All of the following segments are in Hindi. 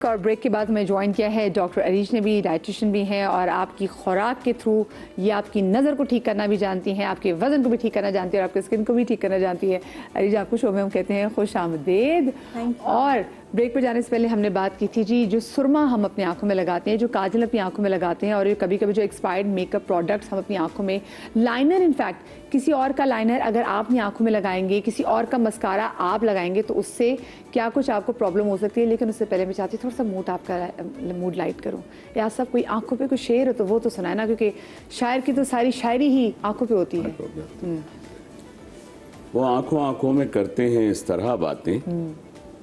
और ब्रेक के बाद हमें ज्वाइन किया है डॉक्टर अरीज ने भी, डाइटिशियन भी हैं और आपकी खुराक के थ्रू ये आपकी नज़र को ठीक करना भी जानती हैं, आपके वज़न को भी ठीक करना जानती हैं और आपके स्किन को भी ठीक करना जानती है। अरीज, आपको शो में हम कहते हैं खुश आमदेद। और ब्रेक पर जाने से पहले हमने बात की थी जी, जो सुरमा हम अपनी आंखों में लगाते हैं, जो काजल अपनी आंखों में लगाते हैं, और ये कभी कभी जो एक्सपायर्ड मेकअप प्रोडक्ट्स हम अपनी आंखों में, लाइनर, इनफैक्ट किसी और का लाइनर अगर आप अपनी आंखों में लगाएंगे, किसी और का मस्कारा आप लगाएंगे तो उससे क्या कुछ आपको प्रॉब्लम हो सकती है। लेकिन उससे पहले मैं चाहती हूँ थोड़ा सा मूड आपका मूड लाइट करूँ, या सब कोई आंखों पे कोई शेर हो तो वो तो सुनाए ना, क्योंकि शायर की तो सारी शायरी ही आंखों पे होती है। वो आंखों आंखों में करते हैं इस तरह बातें,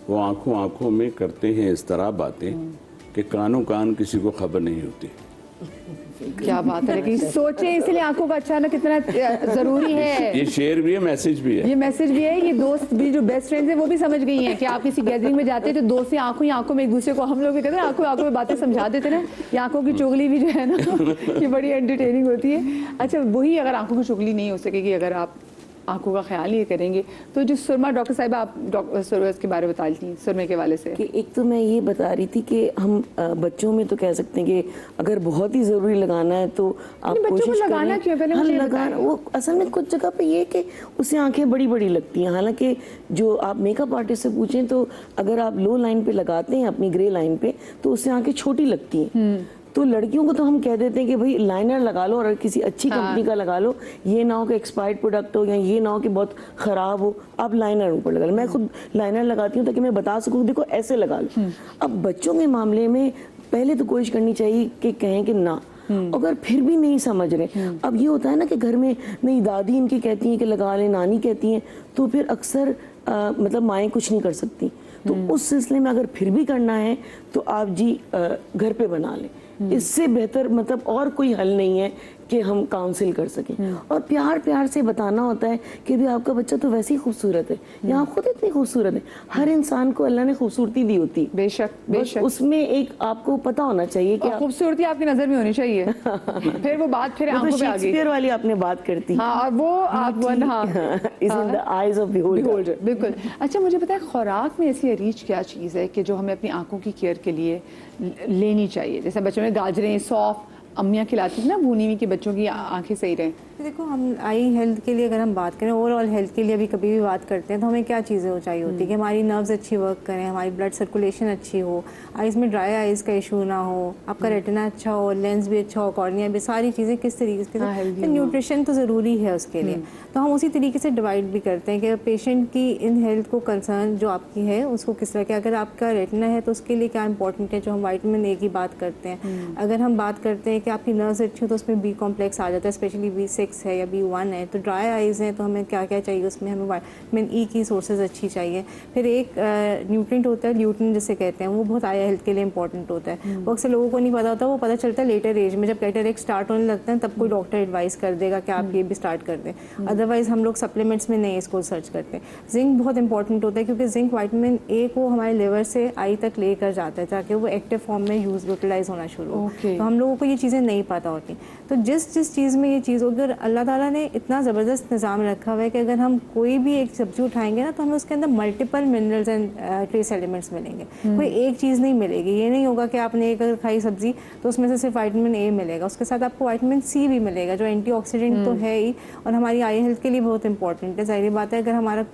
वो आंखों आंखों में करते हैं इस तरह बातें कि कानों कान किसी को खबर नहीं होती। क्या बात है, लेकिन सोचे इसलिए आंखों का अच्छा ना कितना जरूरी है। ये शेर भी है, मैसेज भी है, ये मैसेज भी है। ये दोस्त भी, जो बेस्ट फ्रेंड्स है वो भी समझ गई हैं कि आप किसी गैदरिंग में जाते हैं तो दोस्त से आंखों ही आंखों में एक दूसरे को, हम लोग भी कहते हैं आंखों आंखों में बातें समझा देते ना, ये आंखों की चुगली भी जो है ना ये बड़ी एंटरटेनिंग होती है। अच्छा, वही अगर आंखों की चुगली नहीं हो सकेगी, अगर आप आंखों का ख्याल नहीं करेंगे तो जो सुरमा, डॉक्टर साहब आप सुरमा के बारे में बता रही थी, सुरमे के वाले से कि एक तो मैं ये बता रही थी कि हम बच्चों में तो कह सकते हैं कि अगर बहुत ही ज़रूरी लगाना है तो आप कोशिश लगाना क्यों, पहले मुझे लगाना। वो असल में कुछ जगह पे ये कि उससे आंखें बड़ी बड़ी लगती हैं। हालांकि जो आप मेकअप आर्टिस्ट से पूछें तो अगर आप लो लाइन पे लगाते हैं, अपनी ग्रे लाइन पे, तो उससे आंखें छोटी लगती हैं। तो लड़कियों को तो हम कह देते हैं कि भाई लाइनर लगा लो और किसी अच्छी कंपनी का लगा लो, ये ना हो कि एक्सपायर्ड प्रोडक्ट हो या ये ना हो कि बहुत ख़राब हो, आप लाइनर ऊपर लगा लो। मैं खुद लाइनर लगाती हूँ ताकि मैं बता सकूँ देखो ऐसे लगा लो। अब बच्चों के मामले में पहले तो कोशिश करनी चाहिए कि कहें कि ना, अगर फिर भी नहीं समझ रहे, अब ये होता है ना कि घर में नहीं दादी इनकी कहती हैं कि लगा लें, नानी कहती हैं, तो फिर अक्सर मतलब माएँ कुछ नहीं कर सकती। तो उस सिलसिले में अगर फिर भी करना है तो आप जी घर पे बना लें। इससे बेहतर मतलब और कोई हल नहीं है कि हम काउंसिल कर सकें। और प्यार प्यार से बताना होता है कि भी आपका बच्चा तो वैसे ही खूबसूरत है, या आप खुद इतनी खूबसूरत है। हर इंसान को अल्लाह ने खूबसूरती दी होती है, बेशक बेशक, उसमें एक आपको पता होना चाहिए कि खूबसूरती आपकी नजर में होनी चाहिए। फिर वो बात फिर आंखों पे आ गई, शेक्सपियर वाली आपने बात करती। हाँ, और वो आप is in the eyes of beholder. बिल्कुल। अच्छा, मुझे पता है खुराक में ऐसी रीच क्या चीज़ है कि जो हमें अपनी आंखों की केयर के लिए लेनी चाहिए? जैसे बच्चों में गाजरें, सौंफ अम्मियाँ खिलाती थी ना भुनी हुई, कि बच्चों की आंखें सही रहें। देखो, हम आई हेल्थ के लिए अगर हम बात करें, ओवरऑल हेल्थ के लिए अभी कभी भी बात करते हैं तो हमें क्या चीज़ें चाहिए होती है कि हमारी नर्व्स अच्छी वर्क करें, हमारी ब्लड सर्कुलेशन अच्छी हो, आइज़ में ड्राई आइज़ का इशू ना हो, आपका रेटिना अच्छा हो, लेंस भी अच्छा हो, कॉर्निया भी, सारी चीज़ें किस तरीके से। न्यूट्रिशन तो ज़रूरी है उसके लिए, तो हम उसी तरीके से डिवाइड भी करते हैं कि पेशेंट की इन हेल्थ को कंसर्न जो आपकी है उसको किस तरह के, अगर आपका रेटिना है तो उसके लिए क्या इंपॉर्टेंट है, जो हम विटामिन ए की बात करते हैं। अगर हम बात करते हैं कि आपकी नर्व्स अच्छी हो तो उसमें बी कॉम्प्लेक्स आ जाता है, स्पेशली B6 है या B1 है। तो ड्राई आइज़ हैं तो हमें क्या क्या चाहिए, उसमें हमें विटामिन ई की सोर्सेज अच्छी चाहिए। फिर एक न्यूट्रिएंट होता है ल्यूटिन जिसे कहते हैं, वो बहुत आई हेल्थ के लिए इंपॉर्टेंट होता है। वो अक्सर लोगों को नहीं पता होता, वो पता चलता है लेटर एज में, जब कैटरेक्ट स्टार्ट होने लगता है तब कोई डॉक्टर एडवाइस कर देगा कि आप ये भी स्टार्ट कर दें, अदरवाइज हम लोग सप्लीमेंट्स में नहीं इसको सर्च करते। जिंक बहुत इंपॉर्टेंट होता है क्योंकि जिंक विटामिन ए को हमारे लिवर से आई तक लेकर जाता है ताकि वो एक्टिव फॉर्म में यूटिलाइज होना शुरू हो। तो हम लोगों को ये चीज़ें नहीं पता होती। तो जिस चीज़ में ये चीज़, अगर अल्लाह ताला ने इतना ज़बरदस्त निज़ाम रखा हुआ है कि अगर हम कोई भी एक सब्जी उठाएंगे ना तो हमें उसके अंदर multiple minerals and trace elements मिलेंगे। कोई एक चीज़ नहीं मिलेगी। ये नहीं होगा कि आपने एक अगर खाई सब्जी तो उसमें से सिर्फ विटामिन ए मिलेगा, उसके साथ आपको विटामिन सी भी मिलेगा जो एंटीऑक्सीडेंट तो है ही और हमारी आई हेल्थ के लिए बहुत इंपॉर्टेंट है। जाहिर बात है, अगर हमारा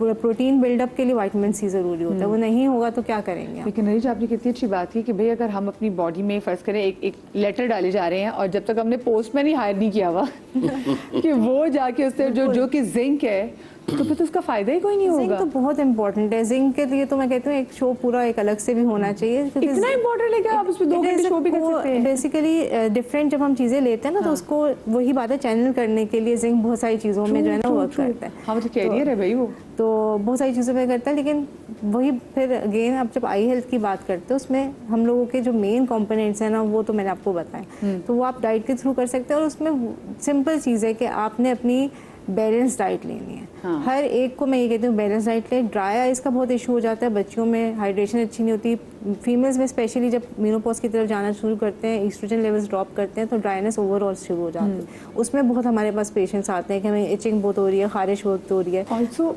प्रोटीन बिल्डअप के लिए विटामिन सी ज़रूरी होता है, वो नहीं होगा तो क्या करेंगे। लेकिन नरीज, आपने कितनी अच्छी बात की कि भाई अगर हम अपनी बॉडी में फ़र्ज़ करें एक लेटर डाले जा रहे हैं और जब तक हमने पोस्टमैन ही हायर नहीं किया हुआ कि वो जाके उससे जो कि जिंक है, तो फिर तो उसका फायदा ही कोई नहीं होगा। जिंक तो बहुत इंपॉर्टेंट है। जिंक के लिए तो मैं कहती हूँ एक शो पूरा एक अलग से भी होना चाहिए। इतना इंपॉर्टेंट है कि आप उसमें 2 घंटे शो भी कर सकते हैं। बेसिकली डिफरेंट जब हम चीज़ें लेते हैं ना तो उसको वही बात है, चैनल करने के लिए जिंक बहुत सारी चीज़ों में जो है ना वर्क करता है। हाँ, तो कैरियर है भाई वो, तो बहुत सारी चीज़ों में करता है। लेकिन वही फिर अगेन आप जब आई हेल्थ की बात करते हो उसमें हम लोगों के जो मेन कंपोनेंट्स हैं ना वो तो मैंने आपको बताए, तो वो आप डाइट के थ्रू कर सकते हैं। और उसमें सिंपल चीज़ है कि आपने अपनी बैलेंस डाइट लेनी है। हाँ। हर एक को मैं ये कहती हूँ बैलेंस डाइट ले। ड्राई आइज़ का बहुत इशू हो जाता है बच्चियों में, हाइड्रेशन अच्छी नहीं होती, फीमेल्स में स्पेशली जब मेनोपॉज की तरफ जाना शुरू करते हैं, एस्ट्रोजन लेवल्स ड्रॉप करते हैं तो ड्राइनेस ओवरऑल शुरू हो जाती है। उसमें बहुत हमारे पास पेशेंट्स आते हैं कि हमें इचिंग बहुत हो रही है, खारिश बहुत हो रही है। ऑल्सो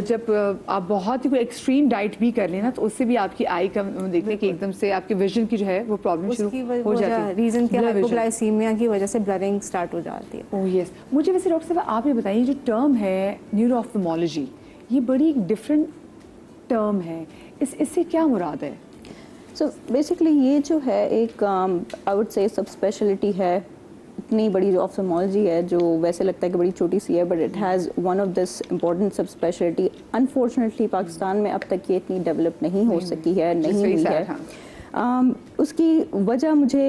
जब आप बहुत ही कोई एक्सट्रीम डाइट भी कर लेना तो उससे भी आपकी आई का देखने की एकदम से आपके विजन की जो है वो प्रॉब्लम शुरू उसकी हो जाती है। रीजन के Blur vision। हाइपोग्लाइसीमिया की वजह से ब्लरिंग स्टार्ट हो जाती है। ओह यस, मुझे वैसे डॉक्टर साहब आप ये बताइए, जो टर्म है न्यूरोऑफ्थल्मोलॉजी, ये बड़ी डिफरेंट टर्म है, इससे क्या मुराद है? सो बेसिकली ये जो है एक आई वुड से सब स्पेशलिटी है। इतनी बड़ी जो ऑफ्थल्मोलॉजी है जो वैसे लगता है कि बड़ी छोटी सी है, but it has one of this important सब स्पेशलिटी। अनफॉर्चुनेटली पाकिस्तान में अब तक ये इतनी डेवलप नहीं हो सकी है, नहीं हुई है। उसकी वजह मुझे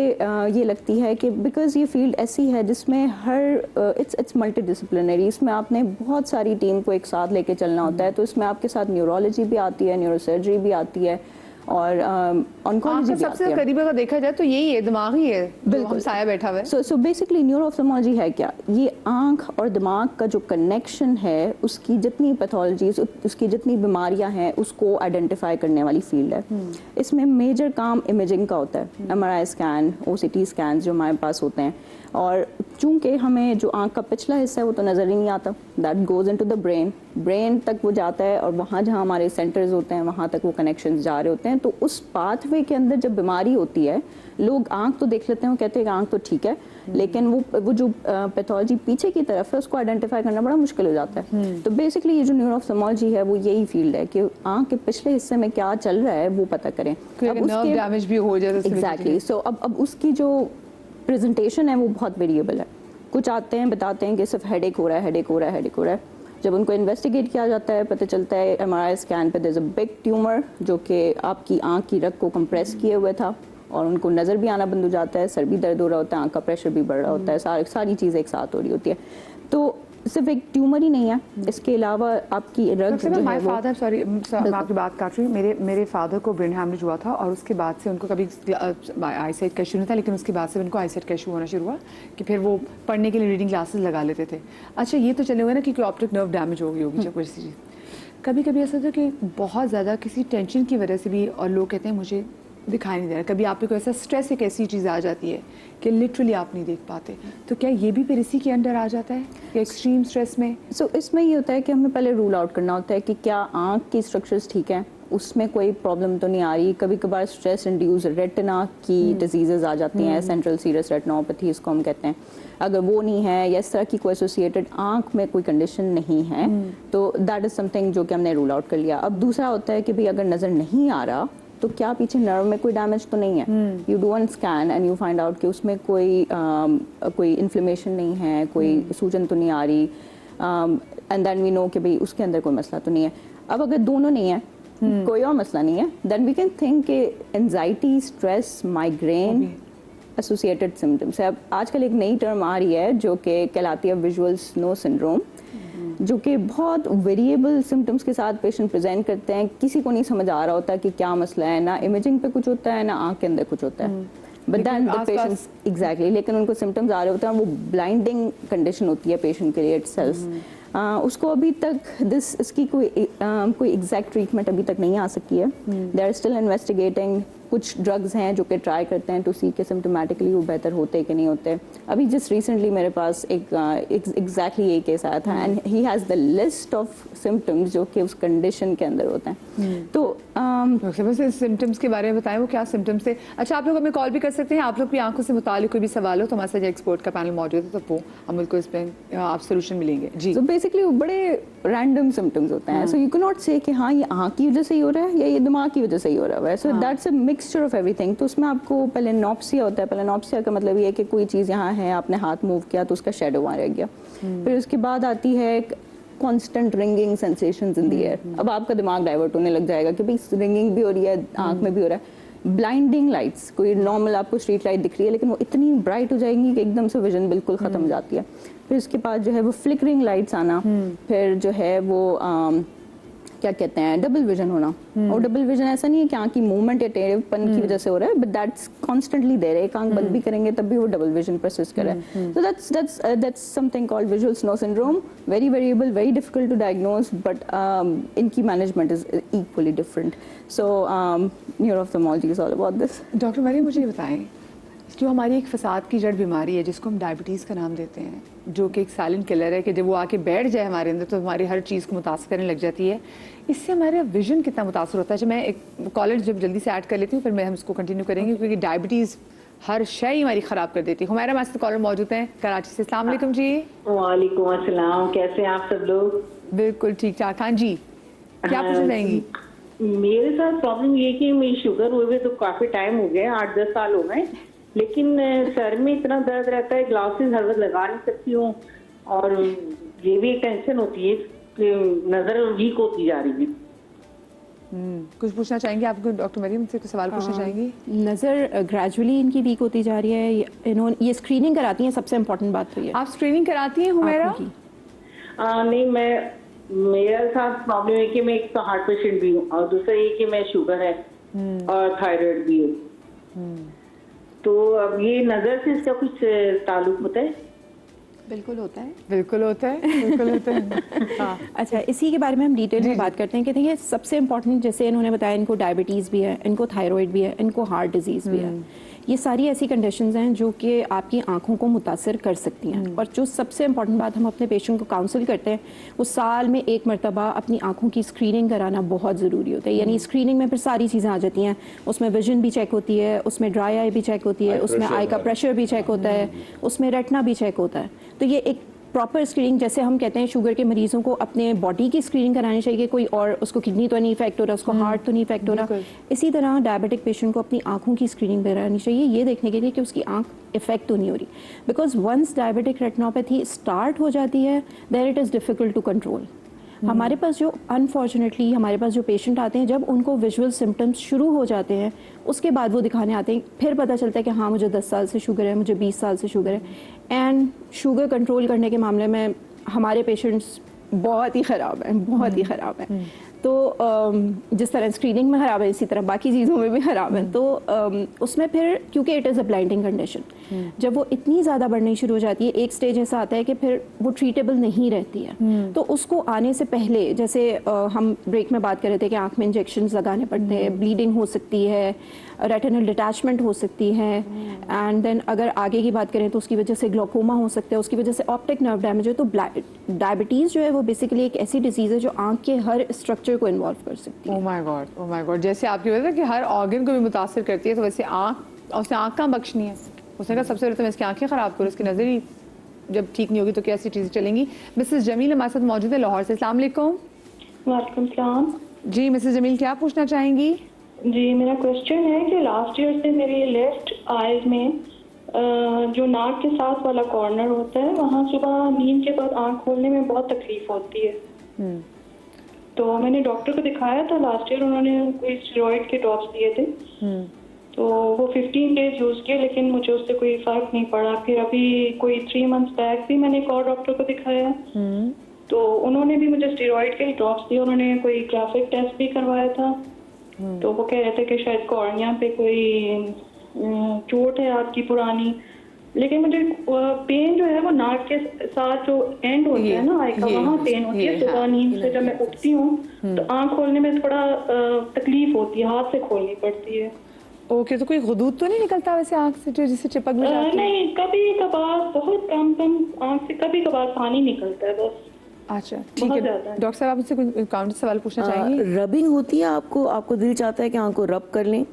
ये लगती है कि बिकॉज़ ये फील्ड ऐसी है जिसमें हर इट्स मल्टी डिसिप्लिनरी, इसमें आपने बहुत सारी टीम को एक साथ लेके चलना होता है। तो इसमें आपके साथ न्यूरोलॉजी भी आती है, न्यूरोसर्जरी भी आती है और ऑन्कोलॉजी भी आती सबसे है। करीब अगर देखा जाए तो यही है, दिमाग ही है, बिल्कुल। हम साया बैठा हुआ है। सो बेसिकली न्यूरोऑफ्थल्मोलॉजी है क्या? ये आँख और दिमाग का जो कनेक्शन है, उसकी जितनी पैथोलॉजीज, उसकी जितनी बीमारियां हैं, उसको आइडेंटिफाई करने वाली फील्ड है। इसमें मेजर काम इमेजिंग का होता है, MRI स्कैन, OCT स्कैन जो हमारे पास होते हैं। और चूंकि हमें जो आँख का पिछला हिस्सा है वो तो नज़र ही नहीं आता, that goes into the brain तक वो जाता है और वहाँ जहाँ हमारे सेंटर्स होते हैं वहाँ तक वो कनेक्शंस जा रहे होते हैं। तो उस पाथवे के अंदर जब बीमारी होती है, लोग आँख तो देख लेते हैं, वो कहते हैं कि आँख तो ठीक है, लेकिन वो जो पैथोलॉजी पीछे की तरफ है उसको आइडेंटिफाई करना बड़ा मुश्किल हो जाता है। तो बेसिकली ये जो न्यूरोऑफ्थल्मोलॉजी है वो यही फील्ड है कि आँख के पिछले हिस्से में क्या चल रहा है वो पता करें। नर्व डैमेज भी हो जाए एग्जैक्टली। सो अब उसकी जो प्रेजेंटेशन है वो बहुत वेरिएबल है। कुछ आते हैं बताते हैं कि सिर्फ हेडेक हो रहा है, हेडेक हो रहा है, हेडेक हो रहा है। जब उनको इन्वेस्टिगेट किया जाता है, पता चलता है MRI स्कैन पे there is a big tumour जो कि आपकी आँख की रग को कंप्रेस किए हुए था और उनको नज़र भी आना बंद हो जाता है, सर भी दर्द हो रहा होता है, आँख का प्रेशर भी बढ़ रहा होता है, सारी चीज़ें एक साथ हो रही होती है। तो सिर्फ एक ट्यूमर ही नहीं है, इसके अलावा आपकी रग जो है माय वो फादर, सॉरी मैं आपकी बात काट रही हूँ, मेरे फादर को ब्रेन हैमरेज हुआ था और उसके बाद से उनको कभी आईसाइट का इशू नहीं था, लेकिन उसके बाद से उनको आईसाइट का इशू होना शुरू हुआ कि फिर वो पढ़ने के लिए रीडिंग क्लासेस लगा लेते थे। अच्छा, ये तो चले हुए ना कि ऑप्टिक नर्व डैमेज हो गई होगी जब कोई चीज़। कभी कभी ऐसा होता है कि बहुत ज़्यादा किसी टेंशन की वजह से भी, और लोग कहते हैं मुझे दिखाई नहीं दे रहा, कभी आप पे कोई ऐसा स्ट्रेस एक ऐसी चीज़ आ जाती है कि लिटरली आप नहीं देख पाते, तो क्या ये भी फिर इसी के अंडर आ जाता है कि एक्सट्रीम स्ट्रेस में? सो इसमें ये होता है कि हमें पहले रूल आउट करना होता है कि क्या आँख की स्ट्रक्चर्स ठीक हैं, उसमें कोई प्रॉब्लम तो नहीं आ रही। कभी कभार स्ट्रेस इंड्यूस रेटिना की डिजीजेज आ जाती हैं, सेंट्रल सीरस रेटिनोपैथी इसको हम कहते हैं। अगर वो नहीं है या इस तरह की कोई एसोसिएटेड आँख में कोई कंडीशन नहीं है तो दैट इज़ समथिंग जो कि हमने रूल आउट कर लिया। अब दूसरा होता है कि भाई अगर नज़र नहीं आ रहा तो क्या पीछे नर्व में कोई डैमेज तो नहीं है। You do an scan and you find out कि उसमें कोई इन्फ्लेमेशन नहीं है, कोई सूजन तो नहीं आ रही, एंड देन वी नो कि भाई उसके अंदर कोई मसला तो नहीं है। अब अगर दोनों नहीं है, कोई और मसला नहीं है, देन वी कैन थिंक कि anxiety, stress, migraine associated symptoms है। अब आजकल एक नई टर्म आ रही है जो कि कहलाती है विजुअल स्नो सिंड्रोम, जो कि बहुत वेरिएबल सिम्टम्स के साथ पेशेंट प्रेजेंट करते हैं। किसी को नहीं समझ आ रहा होता कि क्या मसला है, ना इमेजिंग पे कुछ होता है ना आँख के अंदर कुछ होता है, but then the patients exactly, लेकिन उनको सिम्टम्स आ रहे होते हैं। वो ब्लाइंडिंग कंडीशन होती है पेशेंट के लिए इटसेल्फ। उसको अभी तक इसकी कोई एग्जैक्ट ट्रीटमेंट अभी तक नहीं आ सकी है। They are still investigating. कुछ ड्रग्स हैं जो कि ट्राई करते हैं टू सी के सिम्टोमेटिकली वो बेहतर होते कि नहीं होते। अभी जस्ट रिसेंटली मेरे पास एक एग्जैक्टली ये केस आया था and he has the list of symptoms जो कि उस कंडीशन के अंदर होते हैं। तो सिम्टम्स के बारे में बताएं, वो क्या सिम्टम्स थे? अच्छा, आप लोग हमें कॉल भी कर सकते हैं, आप लोग भी आंखों से मुताल्लिक कोई भी सवाल हो तो हमारे साथ एक्सपर्ट का पैनल मौजूद है, तो वो हम को इस पर आप सोल्यूशन मिलेंगे जी। तो बेसिकली वो बड़े रैंडम सिम्टम्स होते हैं। सो यू कैन नॉट से कि हाँ ये आँख की वजह से ही हो रहा है या ये दिमाग की वजह से ही हो रहा है। So that's a mixture of everything. तो उसमें आपको पहले नॉप्सिया होता है। पहले नॉप्सिया का मतलब ये है कि कोई चीज़ यहाँ है, आपने हाथ मूव किया तो उसका शेडो वहाँ रह गया। फिर उसके बाद आती है constant ringing sensations in the air. अब आपका दिमाग डाइवर्ट होने लग जाएगा कि भाई रिंगिंग भी हो रही है, आँख में भी हो रहा है। ब्लाइंडिंग लाइट्स, कोई नॉर्मल आपको स्ट्रीट लाइट दिख रही है लेकिन वो इतनी ब्राइट हो जाएंगी कि एकदम से विजन बिल्कुल ख़त्म हो जाती है। फिर उसके बाद जो है वो फ्लिकरिंग लाइट्स आना, फिर जो है वो क्या कहते हैं डबल विजन होना। और डबल विजन ऐसा नहीं है कि आँख की मूवमेंट या टेढ़ेपन की वजह से हो रहा है, बट दैट्स कॉन्स्टेंटली देयर है। एक आँख बंद भी करेंगे तब भी वो डबल विजन परसिस्ट कर रहा है। तो that's something called visual snow syndrome, very variable, very difficult to diagnose, but इनकी management is equally different. So neuro-ophthalmology is all about this. Doctor Mariam मुझे बताएं, जो हमारी एक फसाद की जड़ बीमारी है जिसको हम डायबिटीज़ का नाम देते हैं, जो कि एक साइलेंट किलर है कि जब वो आके बैठ जाए हमारे अंदर तो हमारी हर चीज़ को मुतासर करने लग जाती है, इससे हमारा विजन कितना मुतासर होता है? जब मैं एक कॉलेज जब जल्दी से ऐड कर लेती हूँ फिर हम इसको कंटिन्यू करेंगे, क्योंकि डायबिटीज़ हर शय हमारी ख़राब कर देती है। हमारे पास कॉलर मौजूद हैं कराची से। अस्सलाम वालेकुम जी। वालेकुम अस्सलाम, कैसे हैं आप सब लोग? बिल्कुल ठीक ठाक। हाँ जी, क्या पूछना चाहेंगी? मेरे साथ प्रॉब्लम ये कि मेरी शुगर हुए तो काफी टाइम हो गया, 8-10 साल हो गए, लेकिन सर में इतना दर्द रहता है, ग्लासेस हर वक्त लगा नहीं सकती हूँ, और ये भी टेंशन होती है कि नजर वीक होती जा रही है। कुछ पूछना चाहेंगे आपको डॉक्टर मरियम से? कुछ सवाल पूछना चाहेंगी? नज़र ग्रेजुअली इनकी वीक होती जा रही है, इन्होंने ये स्क्रीनिंग कराती हैं, सबसे इम्पोर्टेंट बात तो ये। आप स्क्रीनिंग कराती हैं हुमैरा? आँखों की। नहीं, मेरे साथ प्रॉब्लम है कि मैं एक तो हार्ट पेशेंट भी हूँ, और दूसरा ये कि मैं शुगर है और थायराइड भी है। तो अब ये नजर से इसका कुछ ताल्लुक होता है? बिल्कुल होता है। बिल्कुल होता है, बिल्कुल होता है। हाँ। अच्छा, इसी के बारे में हम डिटेल में बात करते हैं कि देखिए सबसे इम्पोर्टेंट, जैसे इन्होंने बताया इनको डायबिटीज़ भी है, इनको थायराइड भी है, इनको हार्ट डिजीज़ भी है। ये सारी ऐसी कंडीशंस हैं जो कि आपकी आंखों को मुतासर कर सकती हैं। और जो सबसे इम्पोर्टेंट बात हम अपने पेशेंट को काउंसिल करते हैं, वो साल में एक मरतबा अपनी आंखों की स्क्रीनिंग कराना बहुत ज़रूरी होता है। यानी स्क्रीनिंग में फिर सारी चीज़ें आ जाती हैं, उसमें विजन भी चेक होती है, उसमें ड्राई आई भी चेक होती है, उसमें आई का प्रेशर भी चेक होता है, उसमें रेटिना भी चेक होता है। तो ये एक प्रॉपर स्क्रीनिंग, जैसे हम कहते हैं शुगर के मरीजों को अपने बॉडी की स्क्रीनिंग करानी चाहिए, कोई और उसको किडनी तो नहीं इफेक्ट हो रहा, उसको हार्ट तो नहीं इफेक्ट हो रहा, इसी तरह डायबिटिक पेशेंट को अपनी आंखों की स्क्रीनिंग करानी चाहिए, ये देखने के लिए कि उसकी आंख इफेक्ट तो नहीं हो रही। Because once diabetic retinopathy start हो जाती है there it is difficult to control. हमारे पास जो अनफॉर्चुनेटली हमारे पास जो पेशेंट आते हैं, जब उनको विजुअल सिम्टम्स शुरू हो जाते हैं उसके बाद वो दिखाने आते हैं, फिर पता चलता है कि हाँ मुझे 10 साल से शुगर है, मुझे 20 साल से शुगर है। एंड शुगर कंट्रोल करने के मामले में हमारे पेशेंट्स बहुत ही ख़राब हैं, बहुत ही ख़राब हैं। तो जिस तरह स्क्रीनिंग में ख़राब है इसी तरह बाकी चीज़ों में भी ख़राब है। तो उसमें फिर क्योंकि it is a blinding condition, जब वो इतनी ज़्यादा बढ़नी शुरू हो जाती है, एक स्टेज ऐसा आता है कि फिर वो ट्रीटेबल नहीं रहती है। तो उसको आने से पहले, जैसे हम ब्रेक में बात कर रहे थे कि आँख में इंजेक्शंस लगाने पड़ते हैं, ब्लीडिंग हो सकती है, रेटिनल डिटैचमेंट हो सकती है, एंड देन अगर आगे की बात करें तो उसकी वजह से ग्लोकोमा हो सकता है, उसकी वजह से ऑप्टिक नर्व डैमेज है। तो डायबिटीज़ जो है वो बेसिकली एक ऐसी डिजीज़ है जो आँख के हर स्ट्रक्चर को इन्वॉल्व कर सकती है। Oh my God, oh my God. जैसे आपकी वजह कि हर ऑर्गन को भी मुतासर करती है, तो वैसे उसने आँख कहाँ बख्शनी है? उसने कहा सबसे पहले तो मैं इसकी आँखें ख़राब करूँ, इसकी नज़र ही जब ठीक नहीं होगी तो कैसी चीज़ें चलेंगी। मिसेस जमील हमारे साथ मौजूद है लाहौर से। अस्सलाम वालेकुम। वालेकुम सलाम। जी मिसेस जमील, क्या पूछना चाहेंगी? जी, मेरा क्वेश्चन है कि लास्ट ईयर से मेरी लेफ्ट आईज में जो नाक के साथ वाला कॉर्नर होता है, वहाँ सुबह नींद के बाद आँख खोलने में बहुत तकलीफ होती है। तो मैंने डॉक्टर को दिखाया था लास्ट ईयर, उन्होंने कोई स्टेरॉइड के ड्रॉप्स दिए थे, तो वो 15 डेज यूज़ किए, लेकिन मुझे उससे कोई फ़र्क नहीं पड़ा। फिर अभी कोई 3 मंथ्स बैक भी मैंने एक और डॉक्टर को दिखाया, तो उन्होंने भी मुझे स्टेरॉइड के ड्रॉप्स दिए, उन्होंने कोई ग्राफिक टेस्ट भी करवाया था, तो वो कह रहे थे कि शायद कॉर्निया पे कोई चोट है आपकी पुरानी। लेकिन मुझे पेन जो है वो नाक के साथ जो एंड होता है ना आई का, वहाँ पेन होती है। सुबह नींद से जब मैं उठती हूँ तो आँख खोलने में थोड़ा तकलीफ होती है, हाथ से खोलनी पड़ती है। ओके, तो कोई गुदूद तो नहीं निकलता वैसे आँख से जो जिससे चिपक भी जाती है? नहीं, कभी कभार बहुत कम आँख से कभी कभार पानी निकलता है बस। अच्छा ठीक है। डॉक्टर साहब आप मुझसे कोई काउंटर सवाल पूछना चाहेंगे? रबिंग होती है आपको दिल चाहता है कि आँख को रब कर लें?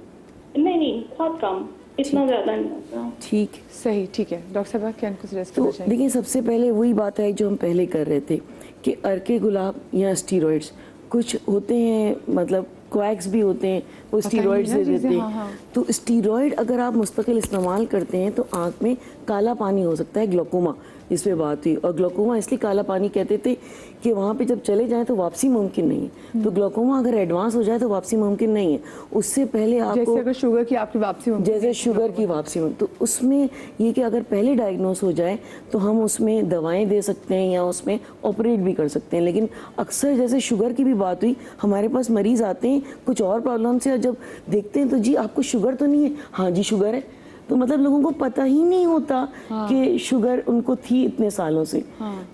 नहीं, बहुत कम, इतना ज्यादा नहीं होता। ठीक, सही, ठीक है। डॉक्टर साहब क्या कुछ सजेस्ट तो करना चाहेंगे? देखिए सबसे पहले वही बात है जो हम पहले कर रहे थे कि अर्के गुलाब या स्टीरॉइड्स कुछ होते हैं, मतलब क्वैक्स भी होते हैं, वो स्टीरॉइड से देते हैं। हाँ। तो स्टीरॉइड अगर आप मुस्तकिल इस्तेमाल करते हैं तो आँख में काला पानी हो सकता है, ग्लोकोमा। जिस पे बात हुई। और ग्लोकोमा इसलिए काला पानी कहते थे कि वहाँ पे जब चले जाएं तो वापसी मुमकिन नहीं है। तो ग्लोकोमा अगर एडवांस हो जाए तो वापसी मुमकिन नहीं है। उससे पहले आपको जैसे अगर शुगर की आपकी वापसी हो, जैसे शुगर की वापसी में, तो उसमें ये कि अगर पहले डायग्नोस हो जाए तो हम उसमें दवाएं दे सकते हैं या उसमें ऑपरेट भी कर सकते हैं। लेकिन अक्सर जैसे शुगर की भी बात हुई, हमारे पास मरीज आते हैं कुछ और प्रॉब्लम से, और जब देखते हैं तो जी आपको शुगर तो नहीं है, हाँ जी शुगर है। तो मतलब लोगों को पता ही नहीं होता कि शुगर उनको थी इतने सालों से।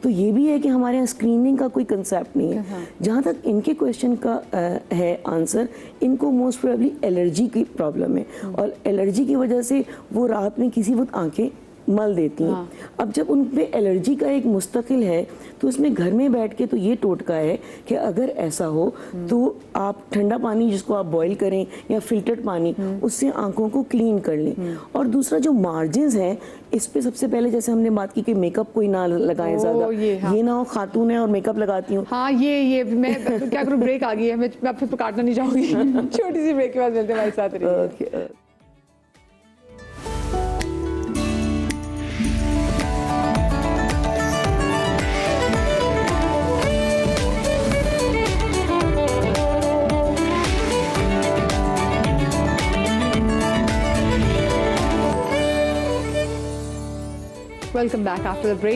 तो ये भी है कि हमारे यहाँ स्क्रीनिंग का कोई कंसेप्ट नहीं है। जहाँ तक इनके क्वेश्चन का है आंसर, इनको मोस्ट प्रोबेबली एलर्जी की प्रॉब्लम है, और एलर्जी की वजह से वो रात में किसी वक्त आंखें मल देती हैं। अब जब उन पे एलर्जी का एक मुस्तकिल है तो उसमें घर में बैठ के तो ये टोटका है कि अगर ऐसा हो तो आप ठंडा पानी जिसको आप बॉईल करें या फिल्टर्ड पानी, उससे आंखों को क्लीन कर लें। और दूसरा जो मार्जिन्स हैं, इस पे सबसे पहले जैसे हमने बात की कि मेकअप कोई ना लगाए ज़्यादा, ये ना हो खातून है और मेकअप लगाती हूँ। हाँ ये मैं क्या करूँ, ब्रेक आ गई है, मैं फिर काटना नहीं चाहूँगी। छोटी सी ब्रेक के बाद मिलते हैं हमारे साथ रहिए। Welcome back after the break.